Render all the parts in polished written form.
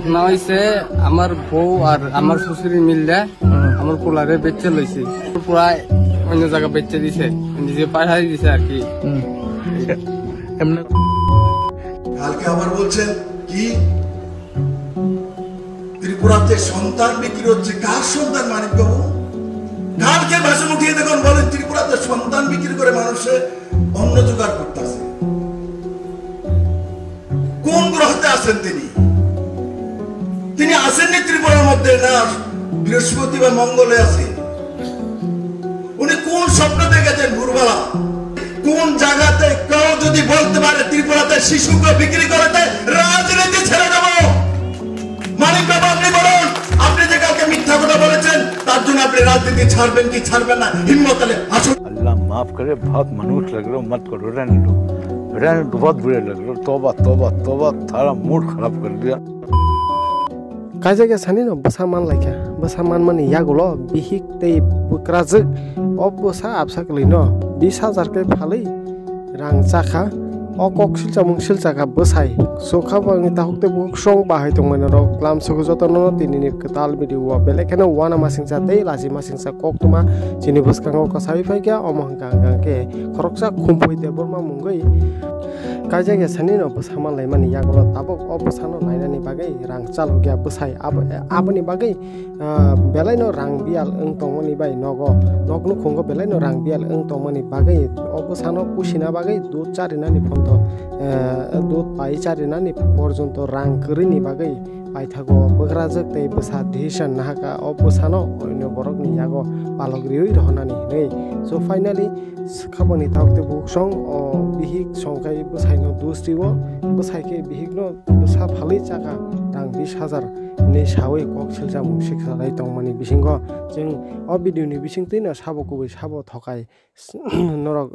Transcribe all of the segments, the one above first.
ঘটনা হয়েছে আমার বউ আর আমার শ্বশুরি মিললে আমার পোলারে বেচে লইছে প্রায় অন্য জায়গা বেচে দিছে নিজে পাঠাই দিছে আর কি। কালকে আবার বলছেন কি ত্রিপুরাতে সন্তান বিক্রি হচ্ছে। কার সন্তান মানিক বাবু? কালকে ভাষণ উঠিয়ে দেখুন বলেন ত্রিপুরাতে সন্তান বিক্রি করে মানুষে অন্ন জোগাড় করতেছে। কোন গ্রহতে আছেন তিনি? তিনি আসেননি ত্রিপুরার মধ্যে, না বৃহস্পতি বা মঙ্গলে আছে। উনি কোন স্বপ্ন দেখেছেন ভোরবেলা? কোন জায়গাতে কেউ যদি বলতে পারে ত্রিপুরাতে শিশুকে বিক্রি করতে রাজনীতি ছেড়ে দেব? মানিক বাবু আপনি বলুন, আপনি যে কালকে মিথ্যা কথা বলেছেন তার জন্য আপনি রাজনীতি ছাড়বেন কি ছাড়বেন না? হিম্মত হলে আসুন। अल्लाह माफ करे, बहुत मनुष्य लग रहे हो, मत करो, रहने दो बहुत बुरे लग रहे हो। तौबा तौबा तौबा, थारा मूड खराब कर दिया। Kajaga sanino besaman lagi, besaman mani yagulo bihik tei bukrazik, obosa absak lino, bisa jarkai phali, rang caka, okok silcamung silcaka besai, soka bangi tahuk te buk song bahai tong menero, lam suku jotono tinini ketal video wa belekena wana masing tei lazi masing kok tuma, sini beskang oka sawi faika omong gang ke, koroksa kumpui te borma munggai. Kajaga sanino besaman lai mani yagulo tabok obosano nainani bagai rang calo gya besai abani bagai belaino rang bial engtong mani bai nogo nognu khongo belaino rang bial engtong mani bagai obosano pusina bagai dud charinani phondo dud pai charinani porjonto rang krini bagai paithago bograjak tei besa decision nahaka obosano oino borokni yago palogrioi rohnani nei. So finally khaboni takte buk song o bihik songkai besaino dusriwo besaike bihikno besa phali chaka rang 20,000 ni sawi kok siljamung siksalai tongmani bisingo jeng o video ni bisingtino sabo kubai sabo thokai norok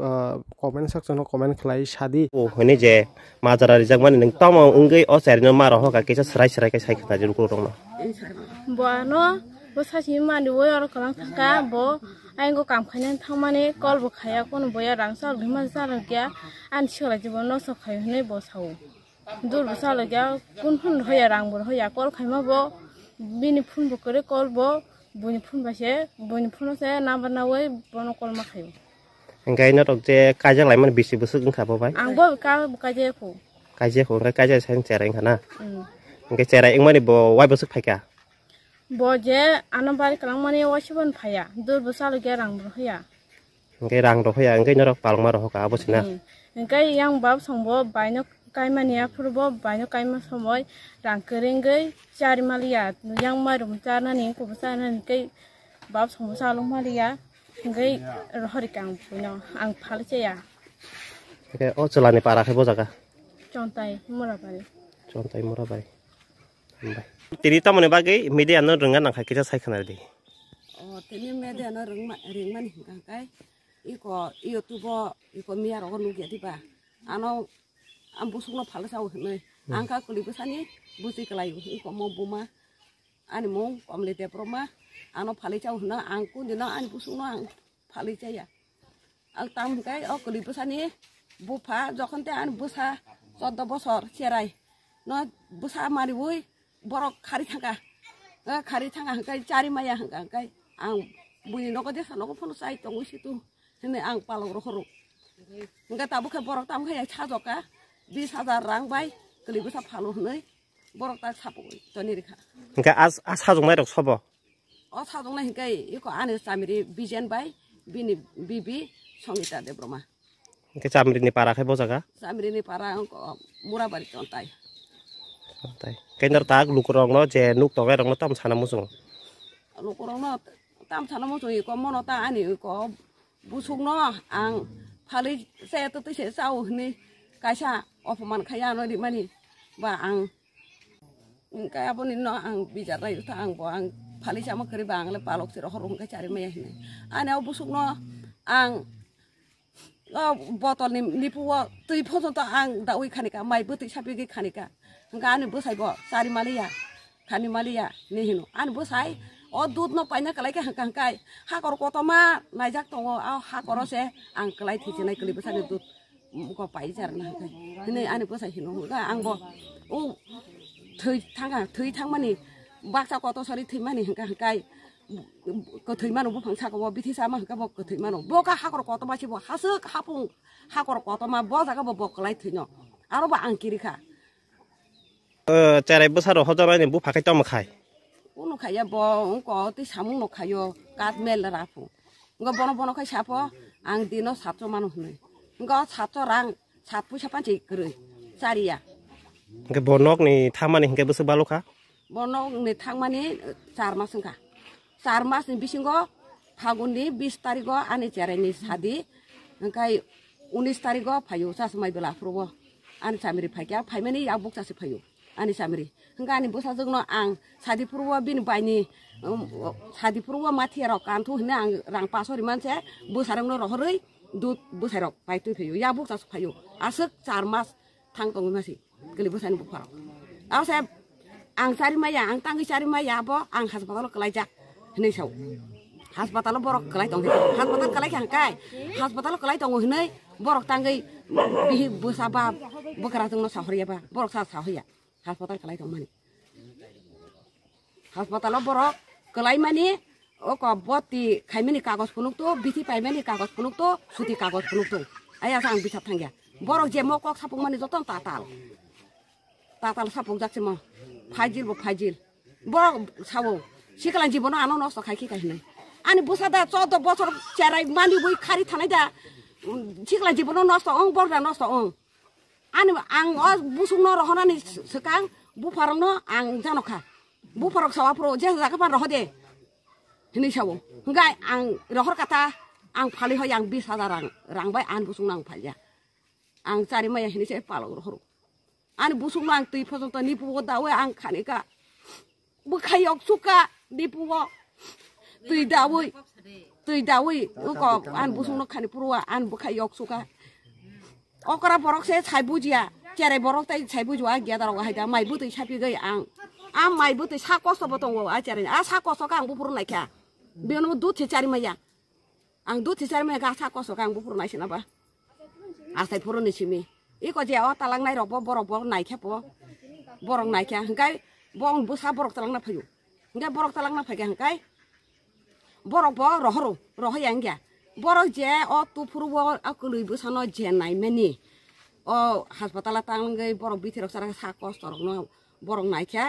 comment section o comment khlai sadi o hone je majara rijak mani nang tamo ungei o sarino maro hoka kesa srai kai sai khata jiru ko rong boano bosachi mani wo ar kalang thaka bo aingo kam khainen thamani kol bo khaya kono boya rangsal bhima sala kya an chola jibon no so khay hne bo sau dur bo sala kya kun phun hoya rang bo hoya kol khaima bo bini phun bo kore kol bo buni phun se number na wei bono kol ma khayo engai no tok je kajang lai man bisi busuk ngkha bo bai ang bo ka kaje ko ngai kaje san cereng khana engai cerai eng mani bo wai busuk phaika boje anambari kalang mani wasibon phaya dur bo sala kya rang bo hoya engai rang do hoya engai no palong maro hoka abo sina engai yang bab songbo baino kaimania purbo baino kaima somoy rang kerengai cari malia yang marum chana ni ko sana ni kai bab songbo salong malia engai rohorikang puno ang phalche ya engai o chalani para khebo jaga chontai murabari bai tini tamone bagai media no rengan nang khakira sai khana di tini media no ringman hingkai iko youtube iko miar ko nugi diba ano ambusungno phala sau hne angka kuli besani busi kelayu iko mo buma ani mo pamle te proma ano phali chau hna angku dina ani busungno ang phali chaya al tam kai o kuli besani bufa jokhon te ani busa 14 বছর cherai no busa mari woi borok khari thanga hangkai chari maya hangkai ang buni no ko desa no ko phonu sai tongu situ hne ang palong rohoro hangka tabu khe borok tam khe chajoka 20,000 rang bai kli busa phalo hnei borok ta sapo toni rekha hangka as sajong mai rok sobo o sajong nai hangkai iko ane samiri bijen bai bini bibi songita debroma hangka samiri ni para khe bo jaga samiri ni para murabari chontai kenar tak lukurong no je nuk tokai rong no tam sana musung lukurong no tam sana musung ko mono ta ani ko busung no ang phali se to se sau ni kaisa opman khaya no di mani ba ang kaya boni no ang bijar rai ta ang bo ang phali sama kari bang le palok siro horong ka cari me ni ani busung no ang botol ni puwa tui photo ta ang da ui khanika mai buti sapi gi khanika hangka ani bosai bo sari malia khani malia ni hinu ani bosai o dud no paina kalai ka hangkai ha kor ko toma naijak tongo a ha koro se ang kalai thichinai kali bosani dud ko pai jar na hangkai ni ani bosai hinu ga ang bo o थै थांमानि बाक्सा कत सरि थैमानि हंका हंकाय गोथै मानो बुफां sago बिथिसा मा हंका गोथै मानो बका हाकर कत मासि ब हासो हाफुं हाकर कत मा ब जागा बकलाय थैनो आरो बा आंकिरिखा cerai besar hojo nai bu pakai tom khai uno khaya bo ko ti samung no khayo kat mel rafu ngo bono khai sapo ang dino 700 manu hnai ngo 700 rang 7 puisa panci gerei saria ke bonok ni thamani hingke besu balokha bonok ni thangmani 4 mas hingka 4 mas ni bisingo phagunni 20 tariko ani cerai ni sadi hingkai 19 tariko phayo sasmai bela probo ani samiri phakya phaimani ya buksa se phayo ani samiri hingka ani bosa jogno ang sadi probo bin baini sadi probo mathero kantu hne ang rang 500 rimanse bosarangno rohorei dut bosarok paitu phayo ya buksa se phayo asuk 4 mas thang tong masi geli bosani bukharok aw sa ang sari maya ang tangi sari maya bo ang hospital kelaijak hne sau hospital borok kelai tong hospital kelai hangkai hospital kelai tong hne borok tangi bihi bosaba bokara tong no sahriya ba borok sa sahriya hospital kelai tong mani hospital borok kelai mani o ko boti khaimani kagos punuk to bithi paimani kagos punuk to suti kagos punuk to aya sang bisa thangya borok je mokok sapung mani jotong tatal sapung jakse mo fajil bo fajil borok sawo sikalan jibono ano nosto khaiki kahine ani busada 14 বছর cerai mandi boi khari thanai da sikalan jibono nosto ong borda nosto ong ani ang busung no rohonani sekang bu farangno ang janokha bu farok sawa pro je jaga pan rohode hini sawo ngai ang rohor kata ang phali ho yang 20000 rang bai an busung nang phalya ang cari maya hini se palo rohor ani busung nang tui phosong to ni pu dawe ang khanika bu khayok suka di pu tui dawi uko an busung no khani purwa an bu khayok suka okra borok se chai bujia cerai borok tai chai bujwa gya darok haida mai bu tui chapi gai ang mai bu tui sa kosto botong wa cerai sa kosto ka ang bu purun laikya beno du thi cari maya ang du thi cari maya ga sa kosto ka ang bu purun naisi na ba asai purun ni simi iko je o talang nai rok borok naikya po borok naikya hangkai bong bu sa borok talang na phayu hangkai borok talang na phage hangkai borok bo roho yangya borok je o tu purwo akului bu sano je nai meni o hospital tangai borok bitirok sara sa kosto no borok naikya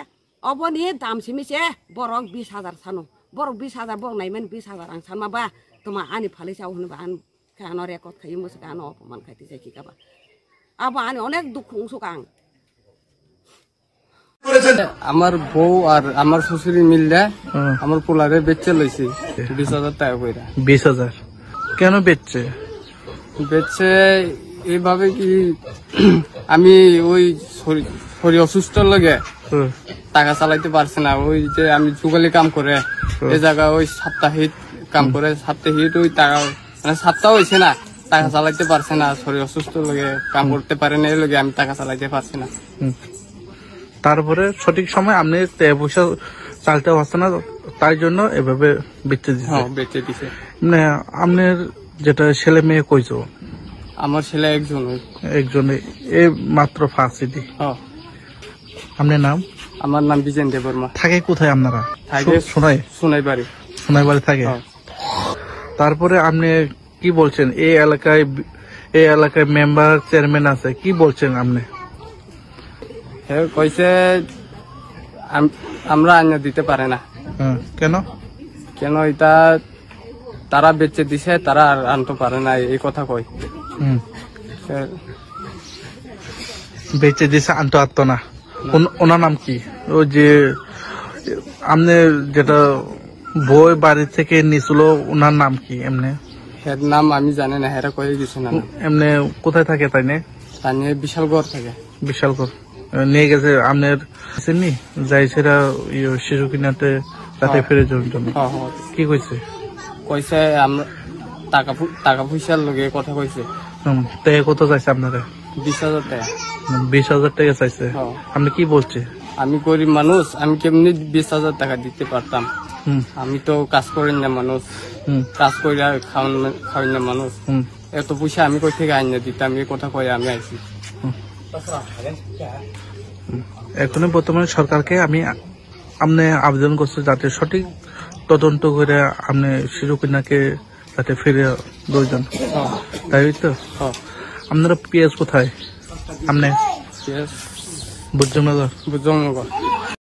oboni dam simi se borok 20000 sano borok 20000 borok nai men 20000 ang sama ba tuma ani phali saw hun ba an kano record khayi mus kano opman khaiti se ki ka ba aba ani onek dukhung sukang আমার বউ আর আমার শ্বশুরি মিললে আমার পোলারে বেচে লইছি 20000 টাকা কইরা 20000 কেন বেচছে এইভাবে কি আমি ওই শরীর অসুস্থ লাগে টাকা চালাইতে পারছে না ওই যে আমি যুগালি কাম করে এই জায়গা ওই সাপ্তাহিক কাম করে সাপ্তাহিক ওই টাকা মানে সপ্তাহ হয়েছে না টাকা চালাইতে পারছে না শরীর অসুস্থ লাগে কাম করতে পারে না এই লগে আমি টাকা চালাইতে পারছি না তারপরে সঠিক সময় আপনি পয়সা চালতে পারছেন না তাই জন্য এভাবে বেচে দিছে মানে আপনার যেটা ছেলে মেয়ে কইছো আমার ছেলে একজন এই মাত্র ফাঁসি দি আপনার নাম আমার নাম বিজেন দেববর্মা থাকে কোথায় আপনারা থাকে সোনাই বাড়ি থাকে তারপরে আপনি কি বলছেন এই এলাকায় মেম্বার চেয়ারম্যান আছে কি বলছেন আপনি কইছে আমরা আইনা দিতে পারে না কেন এটা তারা বেচে দিছে তারা আর আনতে পারে না এই কথা কই বেচে দিছে আনতে পারতো না ওনার নাম কি ও যে আপনি যেটা বই বাড়ি থেকে নিছিল ওনার নাম কি এমনি এর নাম আমি জানি না হেরা কই দিছে না এমনি কোথায় থাকে তাই বিশালগড় থাকে বিশালগড় নিয়ে গেছে আপনার নি যাই সেটা শিশু কিনাতে রাতে ফিরে যাওয়ার জন্য কি কইছে আমরা টাকা পয়সার লগে কথা কইছে তাই কত চাইছে আপনারা 20000 টাকা 20000 টাকা চাইছে আপনি কি বলছে আমি গরিব মানুষ আমি কেমনি 20000 টাকা দিতে পারতাম আমি তো কাজ করেন না মানুষ কাজ করে খাওয়ান না মানুষ এত পয়সা আমি কই থেকে আইনা দিতাম এই কথা কয়ে আমি আইছি এখন বর্তমানে সরকারকে আমি আপনি আবেদন করছি যাতে সঠিক তদন্ত করে আপনি শিশু কন্যাকে যাতে ফিরে প্রয়োজন, তাই তো? আপনারা পিএস কোথায়? আপনি বুঝজনগর? বুঝজনগর।